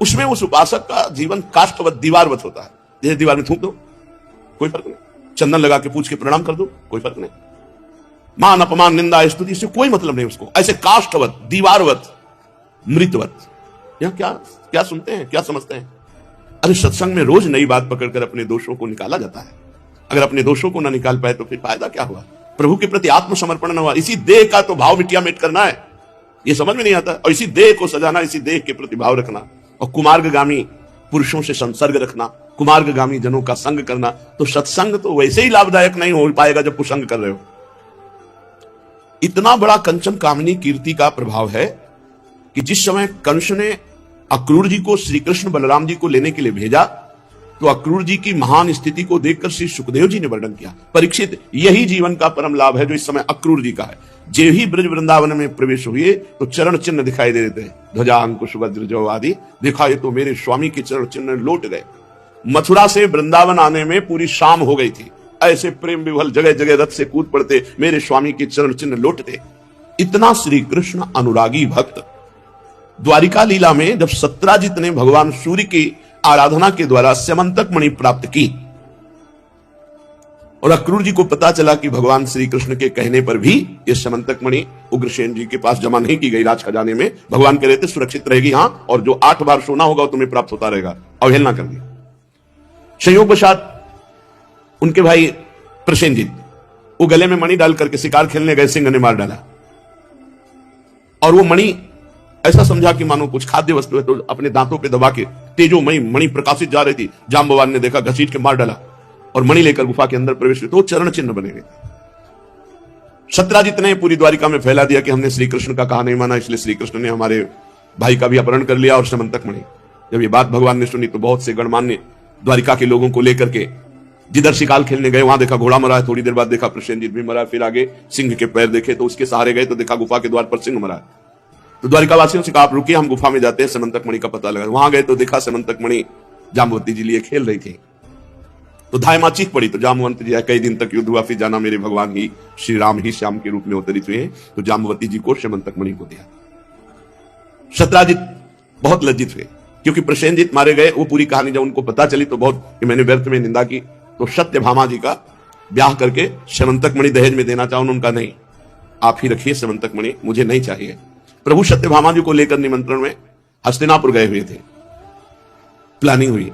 उसमें उस उपासक का जीवन काष्ठवत दीवारवत होता है। जैसे दीवार में थूक दो कोई फर्क नहीं, चंदन लगा के पूछ के प्रणाम कर दो कोई फर्क नहीं, मान अपमान निंदा स्तुति से कोई मतलब नहीं उसको। ऐसे काष्ठवत दीवारवत मृतवत यह क्या क्या सुनते हैं, क्या समझते हैं? अरे सत्संग में रोज नई बात पकड़कर अपने दोषों को निकाला जाता है। अगर अपने दोषों को ना निकाल पाए तो फिर फायदा क्या हुआ? प्रभु के प्रति आत्मसमर्पण न हुआ। इसी देह का तो भाव मिटिया मिट करना है, ये समझ में नहीं आता। और इसी देह को सजाना, इसी देह के प्रति भाव रखना और कुमार्गगामी पुरुषों से संसर्ग रखना, कुमार्गगामी जनों का संग करना, तो सत्संग तो वैसे ही लाभदायक नहीं हो पाएगा जब कुसंग कर रहे हो। इतना बड़ा कंचन कामिनी कीर्ति का प्रभाव है कि जिस समय कंस ने अक्रूर जी को श्री कृष्ण बलराम जी को लेने के लिए भेजा तो अक्रूर जी की महान स्थिति को देखकर श्री सुखदेव जी ने वर्णन किया, परीक्षित यही जीवन का परम लाभ है जो इस समय अक्रूर जी का है। जे ही ब्रज वृंदावन में प्रवेश हुए तो चरण चिन्ह दिखाई दे देते हैं, ध्वजा अंकुश वज्र जौ आदि दिखाए तो मेरे स्वामी के चरण चिन्ह लौट गए। मथुरा से वृंदावन आने में पूरी शाम हो गई थी, ऐसे प्रेम विभल जगह जगह रथ से कूद पड़ते, मेरे स्वामी के चरण चिन्ह लौटते। इतना श्री कृष्ण अनुरागी भक्त। द्वारिका लीला में जब सत्राजित ने भगवान सूर्य की आराधना के द्वारा स्यमंतक मणि प्राप्त की और अक्रूर जी को पता चला कि भगवान श्री कृष्ण के कहने पर भी यह स्यमंतक मणि उग्रसेन जी के पास जमा नहीं की गई राज खजाने में, भगवान कह रहे थे सुरक्षित रहेगी, हां, और जो 8 बार सोना होगा तुम्हें प्राप्त होता रहेगा, अवहेलना कर दी। संयोगवशात उनके भाई प्रसेनजीत वो गले में मणि डाल करके शिकार खेलने गए, सिंह ने मार डाला और वो मणि ऐसा समझा कि मानो कुछ खाद्य वस्तु है, तो अपने दांतों पे दबा के तेजोमयी मणि प्रकाशित जा रही थी, जांबवान ने देखा, घसीट के मार डाला और मणि लेकर गुफा के अंदर प्रवेश किया तो चरण चिन्ह बने गए। सत्राजित ने पूरी द्वारिका में फैला दिया कि हमने श्री कृष्ण का कहा नहीं माना, इसलिए श्री कृष्ण ने हमारे भाई का भी अपहरण कर लिया और स्यमंतक मणि। जब ये बात भगवान ने सुनी तो बहुत से गणमान्य द्वारिका के लोगों को लेकर के जिधर शिकार खेलने गए वहां देखा घोड़ा मरा है, थोड़ी देर बाद देखा प्रसेनजीत भी मरा, फिर आगे सिंह के पैर देखे तो उसके सहारे गए तो देखा गुफा के द्वार पर सिंह मरा है। तो द्वारिका वासियों से कहा आप रुकिए, हम गुफा में जाते हैं, स्यमंतक मणि का पता लगा। वहां गए तो देखा स्यमंतक मणि जाम्बवती जी लिए खेल रही थी, तो धायमा चीख पड़ी। तो जाम्बवती जी कई दिन तक युद्ध हुआ, फिर जाना मेरे भगवान ही श्री राम ही श्याम के रूप में अवतरित हुए, तो जाम्बवती जी को स्यमंतक मणि को दिया। सत्राजित बहुत लज्जित हुए क्योंकि प्रसेनजीत मारे गए। वो पूरी कहानी जब उनको पता चली तो बहुत कि मैंने व्यर्थ में निंदा की, तो सत्यभामा जी का ब्याह करके स्यमंतक मणि दहेज में देना चाहो, उनका नहीं, आप ही रखिए स्यमंतक मणि, मुझे नहीं चाहिए। प्रभु सत्यभामा जी को लेकर निमंत्रण में हस्तिनापुर गए हुए थे, प्लानिंग हुई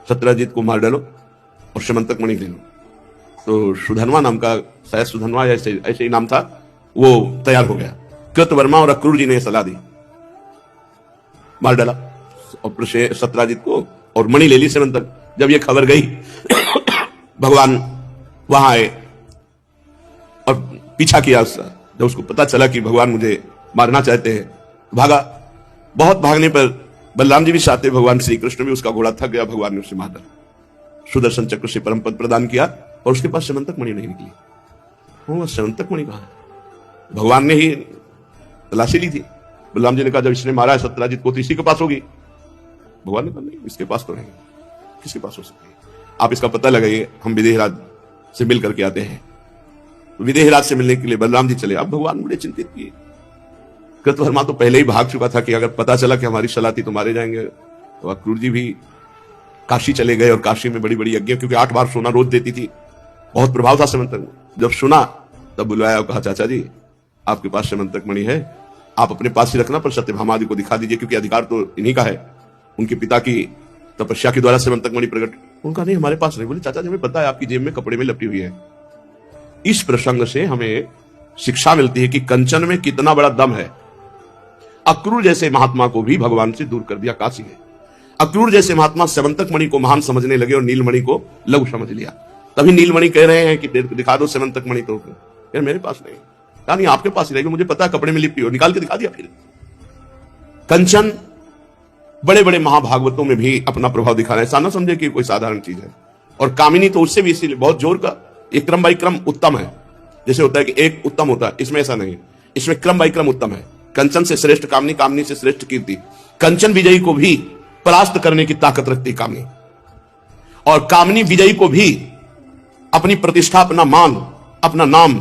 सत्राजित को मार डालो और स्यमंतक मणि ले लो। तो सुधनवा नाम का, शायद सुधनवा ऐसे ही नाम था, वो तैयार हो गया। कृतवर्मा और अक्रूर जी ने सलाह दी, मार डाला और सत्राजित को और मणि ले ली स्यमंतक। जब ये खबर गई भगवान वहां आए और पीछा किया उसका। जब उसको पता चला कि भगवान मुझे मारना चाहते हैं तो भागा। बहुत भागने पर बलराम जी भी साथ थे, भगवान श्री कृष्ण भी, उसका घोड़ा थक गया, भगवान ने उसे मार डाला, सुदर्शन चक्र से परम पद प्रदान किया और उसके पास स्यमंतक मणि नहीं निकली। वो स्यमंतक मणि कहां है? भगवान ने ही तलाशी ली थी। बलराम जी ने कहा जब इसने मारा है सत्राजित को तो इसी के पास होगी। भगवान ने कहा नहीं, इसके पास तो नहीं, किसके पास हो सकती है? आप इसका पता लगाइए, हम विदेहराज से मिल करके आते हैं। विदेहराज से मिलने के लिए बलराम जी चले। अब भगवान बड़े चिंतित किए। कृतवर्मा तो पहले ही भाग चुका था कि अगर पता चला कि हमारी सलाती तो मारे जाएंगे। तो अक्रूर जी भी काशी चले गए और काशी में बड़ी बड़ी यज्ञ, क्योंकि 8 बार सोना रोज देती थी, बहुत प्रभाव था स्यमंतक में। जब सुना तब बुलाया और कहा चाचा जी आपके पास स्यमंतक मणि है, आप अपने पास ही रखना, पर सत्यभामा जी को दिखा दीजिए क्योंकि अधिकार तो इन्हीं का है। उनके पिता की तपस्या के द्वारा स्यमंतक मणि प्रकट। उनका नहीं, हमारे पास नहीं। बोले चाचा जी हमें पता है आपकी जेब में कपड़े में लपटी हुई है। इस प्रसंग से हमें शिक्षा मिलती है कि कंचन में कितना बड़ा दम है। अक्रूर जैसे महात्मा को भी भगवान से दूर कर दिया काशी में। अक्रूर जैसे महात्मा स्यमंतक मणि को महान समझने लगे और नीलमणि को लघु समझ लिया। तभी नीलमणि कह रहे हैं कि दिखा दो स्यमंतक मणि, तो यार मेरे पास नहीं, कहा नहीं आपके पास ही रहेगी, मुझे पता है कपड़े में लिपटी हो, निकाल के दिखा दिया। फिर कंचन बड़े बड़े महाभागवतों में भी अपना प्रभाव दिखा रहे हैं, ऐसा ना समझे कि कोई साधारण चीज है। और कामिनी तो उससे भी इसीलिए बहुत जोर का, एक क्रम बाई क्रम उत्तम है। जैसे होता है कि एक उत्तम होता है, इसमें ऐसा नहीं, इसमें क्रम बाई क्रम उत्तम है। कंचन से श्रेष्ठ कामनी, कामनी से श्रेष्ठ कीर्ति। कंचन विजयी को भी परास्त करने की ताकत रखती कामनी, और कामनी विजयी को भी अपनी प्रतिष्ठा, अपना मान, अपना नाम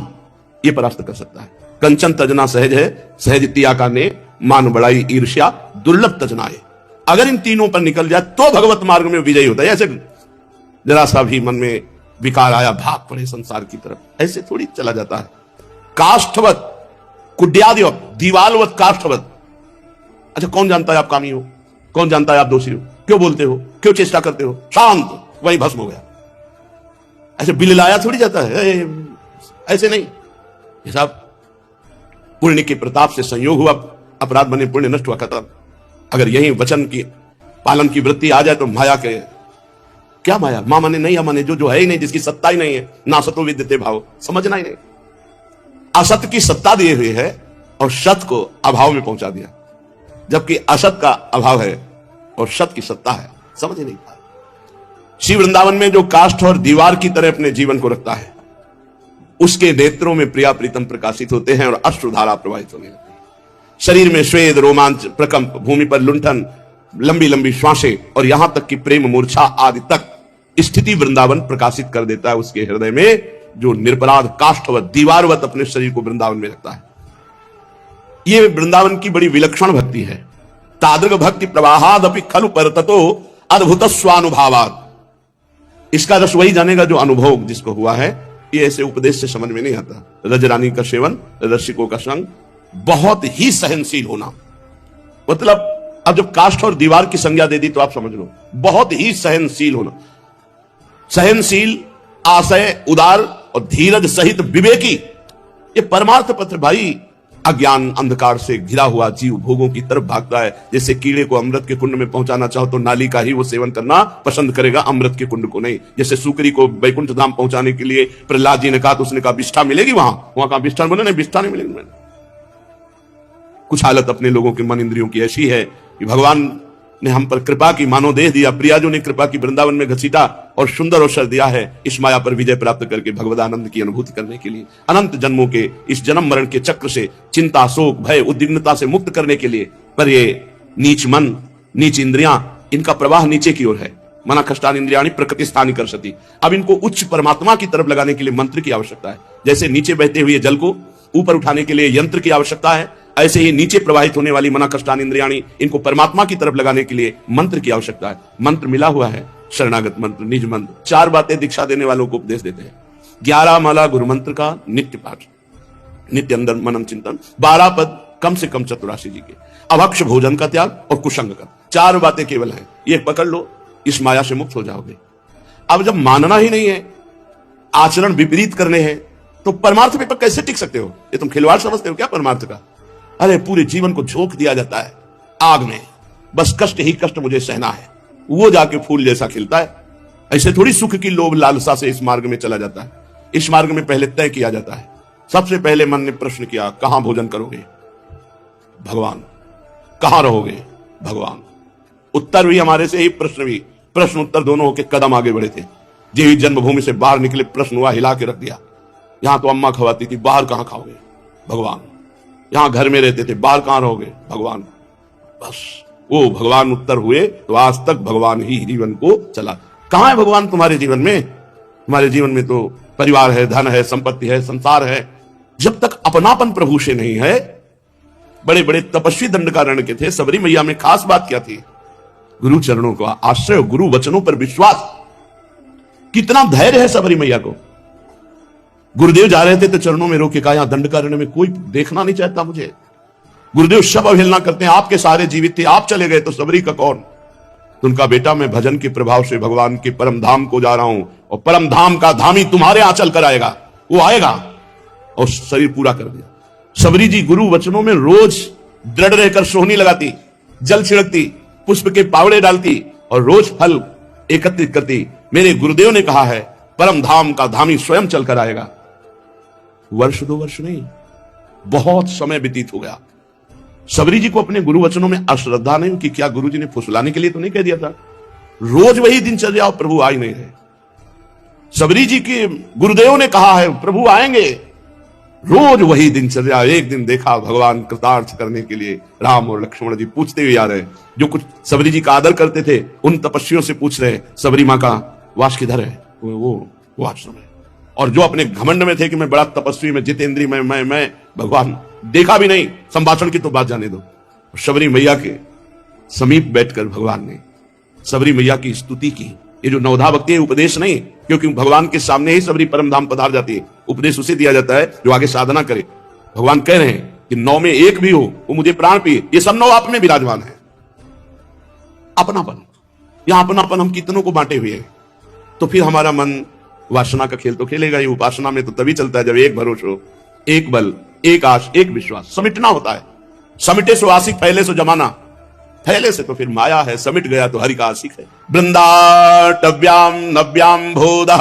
ये परास्त कर सकता है। कंचन तजना सहज है, सहज तिया का ने मान बढ़ाई ईर्ष्या दुर्लभ तजनाए। अगर इन तीनों पर निकल जाए तो भगवत मार्ग में विजयी होता है। ऐसे जरा सा भी मन में विकार आया, भाग पड़े संसार की तरफ, ऐसे थोड़ी चला जाता है। काष्ठवत कुड्यादिवत दीवालवत काष्ठवत। अच्छा, कौन जानता है आप कामी हो, कौन जानता है आप दोषी हो, क्यों बोलते हो, क्यों चेष्टा करते हो, शांत, वही भस्म हो गया। ऐसे बिललाया थोड़ी जाता है, ऐसे नहीं। ये सब पुण्य के प्रताप से संयोग हुआ, अपराध बने, पुण्य नष्ट हुआ, खत्म। अगर यही वचन की पालन की वृत्ति आ जाए तो माया के क्या माया, मां माने नहीं, माने जो है ही नहीं, जिसकी सत्ता ही नहीं है, ना सतो विद्यते भाव, समझना ही नहीं। असत की सत्ता दिए हुए है और सत को अभाव में पहुंचा दिया, जबकि असत का अभाव है और सत की सत्ता है, समझ नहीं पा। श्री वृंदावन में जो काष्ठ और दीवार की तरह अपने जीवन को रखता है, उसके नेत्रों में प्रिया प्रीतम प्रकाशित होते हैं और अश्रुधारा प्रवाहित होने लगती है। शरीर में श्वेद, रोमांच, प्रकंप, भूमि पर लुंठन, लंबी लंबी श्वासें और यहां तक कि प्रेम मूर्छा आदि तक स्थिति वृंदावन प्रकाशित कर देता है उसके हृदय में, जो निरपराध काष्ठवत दीवारवत अपने शरीर को वृंदावन में रखता है। यह वृंदावन की बड़ी विलक्षण भक्ति है। तादृग भक्ति प्रवाहादपि खलु परततो अद्भुत स्वानुभावात्। इसका रस वही जानेगा जो अनुभव जिसको हुआ है। ये ऐसे उपदेश से समझ में नहीं आता। रजरानी का सेवन, रसिकों का संग, बहुत ही सहनशील होना, मतलब अब जब काष्ठ और दीवार की संज्ञा दे दी तो आप समझ लो, बहुत ही सहनशील होना। सहनशील, आशय, उदार और धीरज सहित विवेकी, ये परमार्थ पत्र भाई। अज्ञान अंधकार से घिरा हुआ जीव भोगों की तरफ भागता है। जैसे कीड़े को अमृत के कुंड में पहुंचाना चाहो तो नाली का ही वो सेवन करना पसंद करेगा, अमृत के कुंड को नहीं। जैसे सुकरी को वैकुंठ धाम पहुंचाने के लिए प्रहलाद जी ने कहा तो उसने कहा विष्ठा मिलेगी वहां का विष्ठा बोले नहीं, विष्ठा नहीं मिलेगी। कुछ हालत अपने लोगों के मन इंद्रियों की ऐसी है कि भगवान ने हम पर कृपा की, मानो देह दिया, प्रियाजों ने कृपा की, वृंदावन में घसीटा और सुंदर अवसर दिया है इस माया पर विजय प्राप्त करके भगवदानंद की अनुभूति करने के लिए, अनंत जन्मों के इस जन्म मरण के चक्र से, चिंता, शोक, भय, उद्विग्नता से मुक्त करने के लिए। पर ये नीच मन, नीच इंद्रियां, इनका प्रवाह नीचे की ओर है। मना कष्टान इंद्रियाणि प्रकृति स्थानी कर सती। अब इनको उच्च परमात्मा की तरफ लगाने के लिए मंत्र की आवश्यकता है। जैसे नीचे बहते हुए जल को ऊपर उठाने के लिए यंत्र की आवश्यकता है, ऐसे ही नीचे प्रवाहित होने वाली मना कष्टान इंद्रियाणि, इनको परमात्मा की तरफ लगाने के लिए मंत्र की आवश्यकता है। मंत्र मिला हुआ है, शरणागत मंत्र, निज मंत्र। 4 बातें दीक्षा देने वालों को उपदेश देते हैं। 11 माला गुरु मंत्र का नित्य पाठ, नित्य अंदर मनन चिंतन। 12 पद कम से कम चतुराशी जी के, अभक्ष भोजन का त्याग और कुसंग का। 4 बातें केवल हैं, ये पकड़ लो, इस माया से मुक्त हो जाओगे। अब जब मानना ही नहीं है, आचरण विपरीत करने हैं, तो परमार्थ पे कैसे टिक सकते हो? ये तुम खिलवाड़ समझते हो क्या परमार्थ का? अरे पूरे जीवन को झोंक दिया जाता है आग में, बस कष्ट ही कष्ट मुझे सहना है, वो जाके फूल जैसा खिलता है। ऐसे थोड़ी सुख की लोभ लालसा से इस मार्ग में चला जाता है। इस मार्ग में पहले तय किया जाता है। सबसे पहले मन ने प्रश्न किया, कहां भोजन करोगे? भगवान। कहां रहोगे? भगवान। उत्तर भी हमारे से ही, प्रश्न भी, प्रश्न उत्तर दोनों के कदम आगे बढ़े थे। जीवित जन्मभूमि से बाहर निकले, प्रश्न हुआ, हिला के रख दिया। यहां तो अम्मा खवाती थी, बाहर कहां खाओगे? भगवान। यहां घर में रहते थे, बाहर कहां रहोगे? भगवान। बस वो भगवान उत्तर हुए तो आज तक भगवान ही जीवन को चला। कहां है भगवान तुम्हारे जीवन में? हमारे जीवन में तो परिवार है, धन है, संपत्ति है, संसार है। जब तक अपनापन प्रभु से नहीं है। बड़े बड़े तपस्वी दंडकारण्य के थे। सबरी मैया में खास बात क्या थी? गुरु चरणों का आश्रय, गुरु वचनों पर विश्वास। कितना धैर्य है सबरी मैया को। गुरुदेव जा रहे थे तो चरणों में रोके कहा, यहां दंडकारण्य में कोई देखना नहीं चाहता मुझे। गुरुदेव सब अवहेलना करते हैं, आपके सारे जीवित थे, आप चले गए तो सबरी का कौन? तो उनका बेटा, मैं भजन के प्रभाव से भगवान के परम धाम को जा रहा हूं और परम धाम का धामी तुम्हारे आंचल कर आएगा, वो आएगा। और शरीर पूरा कर दिया। सबरी जी गुरु वचनों में रोज दृढ़ रहकर सोहनी लगाती, जल छिड़कती, पुष्प के पावड़े डालती और रोज फल एकत्रित करती। मेरे गुरुदेव ने कहा है परम धाम का धामी स्वयं चलकर आएगा। वर्ष 2 वर्ष नहीं, बहुत समय व्यतीत हो गया। सबरी जी को अपने गुरु वचनों में अश्रद्धा नहीं कि क्या गुरु जी ने फुसलाने के लिए तो नहीं कह दिया था? रोज वही दिनचर्या और प्रभु आ ही नहीं रहे। सबरी जी के गुरुदेव ने कहा है प्रभु आएंगे, रोज वही दिनचर्या। एक दिन देखा भगवान कृतार्थ करने के लिए राम और लक्ष्मण जी पूछते हुए आ रहे, जो कुछ सबरी जी का आदर करते थे उन तपस्वियों से पूछ रहे, सबरी मां का वास किधर है? वो आश्रम है। और जो अपने घमंड में थे कि मैं बड़ा तपस्वी, मैं जितेंद्री, मैं भगवान देखा भी नहीं, संभाषण की तो बात जाने दो। शबरी मैया के समीप बैठकर भगवान ने सबरी मैया की स्तुति की। ये जो नवधा भक्ति है उपदेश नहीं, क्योंकि भगवान के सामने ही सबरी परम धाम पधार जाती है। उपदेश उसे दिया जाता है जो आगे साधना करे। भगवान कह रहे हैं कि 9 में 1 भी हो वो मुझे प्राण पिए। ये सब 9 आप में विराजमान है। अपनापन, यहां अपनापन हम कितनों को बांटे हुए हैं। तो फिर हमारा मन वासना का खेल तो खेलेगा ही। उपासना में तो तभी चलता है जब एक भरोसा हो, एक बल, एक आश, एक विश्वास। समिटना होता है। समिटे सो आशिक, फैले सो जमाना। फैले से तो फिर माया है, समिट गया तो हरि का आशिक है। वृंदाटव्याम नव्याम भोदा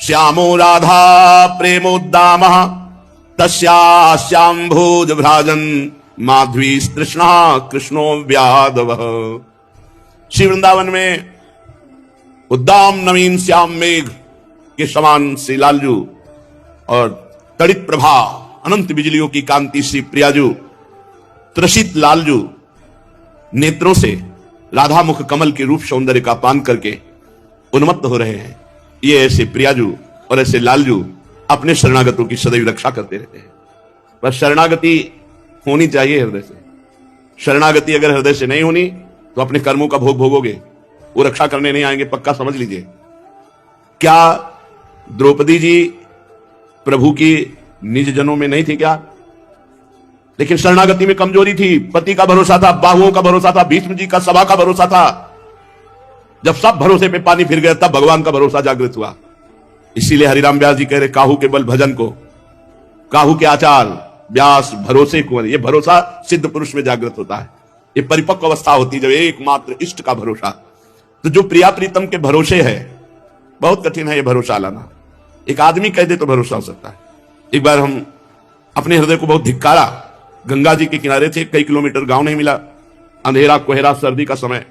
श्यामो राधा प्रेमोद्दाम तस्यास्याम भोज भ्राजन माधवी तृष्णा कृष्णो व्याधव। श्री वृंदावन में उद्दाम नवीन श्याम मेघ के समान श्री लालजू और तड़ित प्रभा अनंत बिजलियों की कांति श्री प्रियाजू, त्रसित लालजू नेत्रों से राधा मुख कमल के रूप सौंदर्य का पान करके उन्मत्त हो रहे हैं। ये ऐसे प्रियाजू और ऐसे लालजू अपने शरणागतों की सदैव रक्षा करते रहते हैं। बस शरणागति होनी चाहिए हृदय से। शरणागति अगर हृदय से नहीं होनी तो अपने कर्मों का भोग भोगोगे, वो रक्षा करने नहीं आएंगे, पक्का समझ लीजिए। क्या द्रौपदी जी प्रभु की निज जनों में नहीं थी क्या? लेकिन शरणागति में कमजोरी थी। पति का भरोसा था, बाहुओं का भरोसा था, भीष्म जी का सभा का भरोसा था। जब सब भरोसे पे पानी फिर गया तब भगवान का भरोसा जागृत हुआ। इसीलिए हरिराम व्यास जी कह रहे काहू के बल भजन को, काहू के आचार व्यास भरोसे को। ये भरोसा सिद्ध पुरुष में जागृत होता है। ये परिपक्व अवस्था होती है जब एकमात्र इष्ट का भरोसा। तो जो प्रिया प्रीतम के भरोसे है, बहुत कठिन है ये भरोसा लाना। एक आदमी कह दे तो भरोसा हो सकता है। एक बार हम अपने हृदय को बहुत धिक्कारा। गंगा जी के किनारे थे, कई किलोमीटर गांव नहीं मिला, अंधेरा कोहरा सर्दी का समय।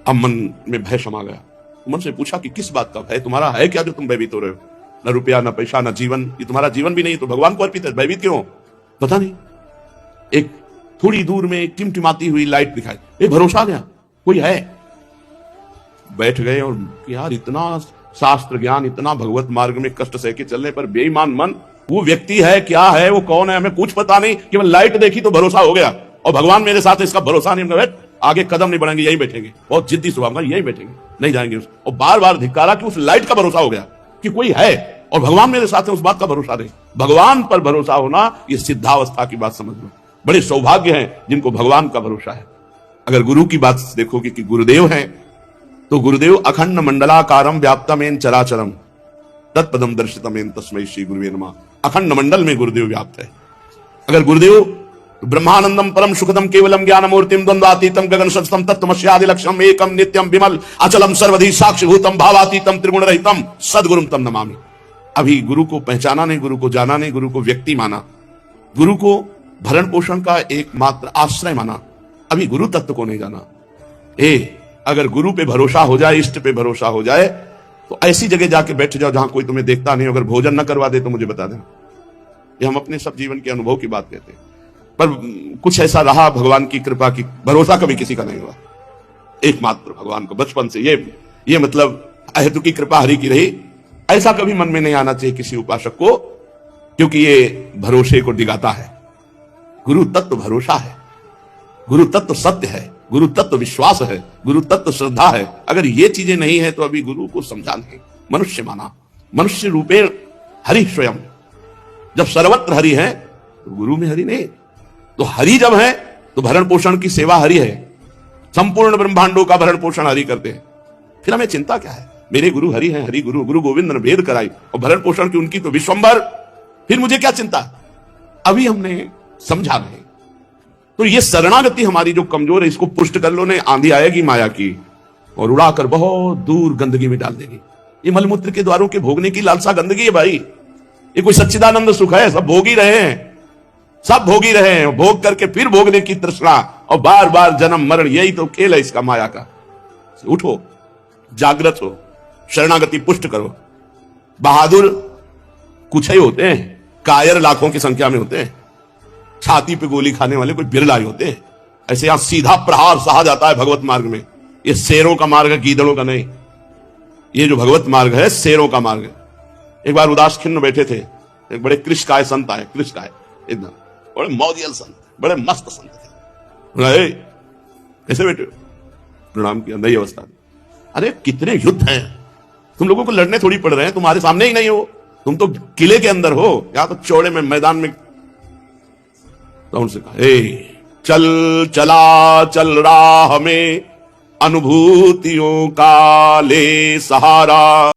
अब मन में भय समा गया। मन से पूछा कि किस बात का भय तुम्हारा है क्या जो तुम भयभीत हो रहे हो? न रुपया, न पैसा, न जीवन। ये तुम्हारा जीवन भी नहीं तो भगवान को अर्पित है, भयभीत क्यों? पता नहीं। एक थोड़ी दूर में एक टिमटिमाती हुई लाइट दिखाई, ये भरोसा गया कोई है। बैठ गए और यार इतना शास्त्र ज्ञान, इतना भगवत मार्ग में कष्ट सह के चलने पर बेईमान मन, वो व्यक्ति है क्या है, वो कौन है, हमें कुछ पता नहीं, केवल लाइट देखी तो भरोसा हो गया। और भगवान मेरे साथ, इसका भरोसा नहीं। बैठ, आगे कदम नहीं बढ़ेंगे, यही बैठेंगे। बहुत जिद्दी स्वभाव का, यही बैठेंगे, नहीं जाएंगे। और बार बार धिक्कारा कि उस लाइट का भरोसा हो गया कि कोई है और भगवान मेरे साथ है, उस बात का भरोसा नहीं। भगवान पर भरोसा होना ये सिद्धावस्था की बात समझ लो। बड़े सौभाग्य हैं जिनको भगवान का भरोसा है। अगर गुरु की बात देखोगे कि गुरुदेव हैं तो गुरुदेव अखंड मंडलाकारम व्याप्तमेन चराचरम तत्पदम दर्शितमेन तस्मै श्री गुरुवे नमः। अखंड मंडल में गुरुदेव व्याप्त है। अगर गुरुदेव ब्रह्मानंदम परम सुखदम केवलम ज्ञानमूर्तिम द्वंद्वातीतम गगन सततम तत्वमस्यादि लक्ष्यम एकम नित्यम विमल अचलम सर्वधि साक्षिभूतम भावातीतम त्रिगुण रहितम सद्गुरुम तम नमामि। अभी गुरु को पहचाना नहीं, गुरु को जाना नहीं, गुरु को व्यक्ति माना, गुरु को भरण पोषण का एकमात्र आश्रय माना, अभी गुरु तत्व को नहीं जाना। अगर गुरु पे भरोसा हो जाए, इष्ट पे भरोसा हो जाए तो ऐसी जगह जाके बैठ जाओ जहां कोई तुम्हें देखता नहीं। अगर भोजन न करवा दे तो मुझे बता देना। ये हम अपने सब जीवन के अनुभव की बात कहते हैं। पर कुछ ऐसा रहा भगवान की कृपा की, भरोसा कभी किसी का नहीं हुआ, एकमात्र भगवान को बचपन से। ये मतलब अहेतु की कृपा हरि की रही। ऐसा कभी मन में नहीं आना चाहिए किसी उपासक को, क्योंकि ये भरोसे को डिगाता है। गुरु तत्व भरोसा है, गुरु तत्व सत्य है, गुरु तत्व विश्वास है, गुरु तत्व श्रद्धा है। अगर ये चीजें नहीं है तो अभी गुरु को समझा नहीं, मनुष्य माना। मनुष्य रूपेण हरि स्वयं। जब सर्वत्र हरि है तो गुरु में हरि नहीं। तो हरि जब है तो भरण पोषण की सेवा हरि है। संपूर्ण ब्रह्मांडों का भरण पोषण हरि करते हैं। फिर हमें चिंता क्या है? मेरे गुरु हरि हैं, हरि गुरु, गुरु गोविंद ने भेद कराई और भरण पोषण की उनकी तो विश्वंभर। फिर मुझे क्या चिंता? अभी हमने समझा नहीं। तो ये शरणागति हमारी जो कमजोर है, इसको पुष्ट कर लो। नहीं आंधी आएगी माया की और उड़ाकर बहुत दूर गंदगी में डाल देगी। ये मलमूत्र के द्वारों के भोगने की लालसा गंदगी है भाई। ये कोई सच्चिदानंद सुख है? सब भोग ही रहे हैं, सब भोग ही रहे हैं। भोग करके फिर भोगने की तृष्णा और बार बार जन्म मरण, यही तो खेल है इसका माया का। उठो, जागृत हो, शरणागति पुष्ट करो। बहादुर कुछ ही होते हैं, कायर लाखों की संख्या में होते हैं। छाती पे गोली खाने वाले कोई बिरला ही होते हैं। ऐसे यहां सीधा प्रहार सहा जाता है भगवत मार्ग में। ये शेरों का मार्ग है, गीदड़ों का नहीं। ये जो भगवत मार्ग है शेरों का मार्ग है। एक बार उदास खिन्न बैठे थे, एक बड़े कृष्णकाय संत आए, कृष्णकाय एकदम बड़े मौजियल संत, बड़े मस्त संत थे। कैसे बैठे हो? प्रणाम किया, नई अवस्था। अरे कितने युद्ध हैं, तुम लोगों को लड़ने थोड़ी पड़ रहे हैं, तुम्हारे सामने ही नहीं हो, तुम तो किले के अंदर हो, या तो चौड़े में मैदान में। तो उनसे कहा, चल चला चल रहा हमें अनुभूतियों का ले सहारा।